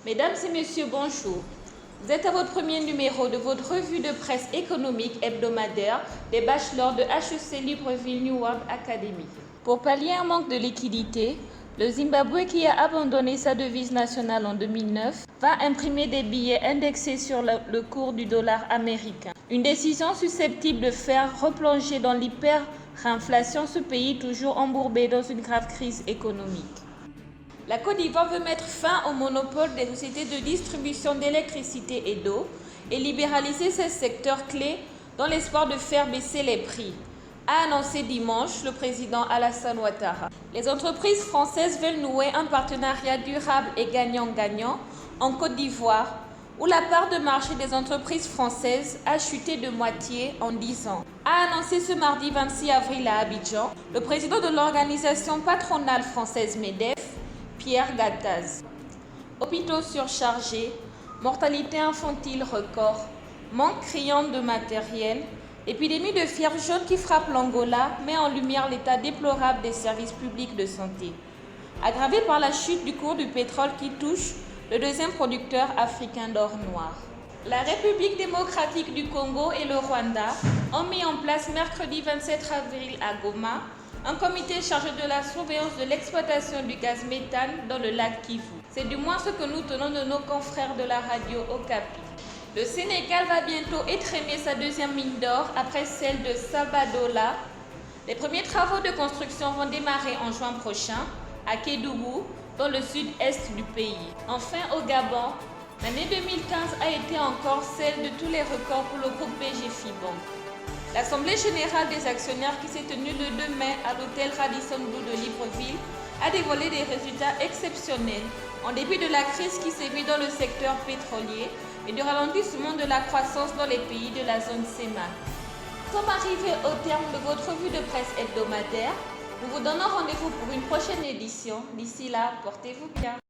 Mesdames et messieurs, bonjour. Vous êtes à votre premier numéro de votre revue de presse économique hebdomadaire des bachelors de HEC Libreville New World Academy. Pour pallier un manque de liquidité, le Zimbabwe, qui a abandonné sa devise nationale en 2009, va imprimer des billets indexés sur le cours du dollar américain. Une décision susceptible de faire replonger dans l'hyperinflation ce pays toujours embourbé dans une grave crise économique. La Côte d'Ivoire veut mettre fin au monopole des sociétés de distribution d'électricité et d'eau et libéraliser ces secteurs clés dans l'espoir de faire baisser les prix, a annoncé dimanche le président Alassane Ouattara. Les entreprises françaises veulent nouer un partenariat durable et gagnant-gagnant en Côte d'Ivoire, où la part de marché des entreprises françaises a chuté de moitié en 10 ans. A annoncé ce mardi 26 avril à Abidjan le président de l'organisation patronale française MEDEF, Pierre Gattaz. Hôpitaux surchargés, mortalité infantile record, manque criant de matériel, épidémie de fièvre jaune qui frappe l'Angola met en lumière l'état déplorable des services publics de santé, aggravé par la chute du cours du pétrole qui touche le deuxième producteur africain d'or noir. La République démocratique du Congo et le Rwanda ont mis en place mercredi 27 avril à Goma un comité chargé de la surveillance de l'exploitation du gaz méthane dans le lac Kivu. C'est du moins ce que nous tenons de nos confrères de la radio Okapi. Le Sénégal va bientôt étremer sa deuxième mine d'or après celle de Sabadola. Les premiers travaux de construction vont démarrer en juin prochain à Kédougou, dans le sud-est du pays. Enfin, au Gabon, l'année 2015 a été encore celle de tous les records pour le groupe PGFIBank. L'Assemblée générale des actionnaires qui s'est tenue le 2 mai à l'hôtel Radisson Blu de Libreville a dévoilé des résultats exceptionnels en dépit de la crise qui sévit dans le secteur pétrolier et du ralentissement de la croissance dans les pays de la zone CEMAC. Nous sommes arrivés au terme de votre revue de presse hebdomadaire. Nous vous donnons rendez-vous pour une prochaine édition. D'ici là, portez-vous bien.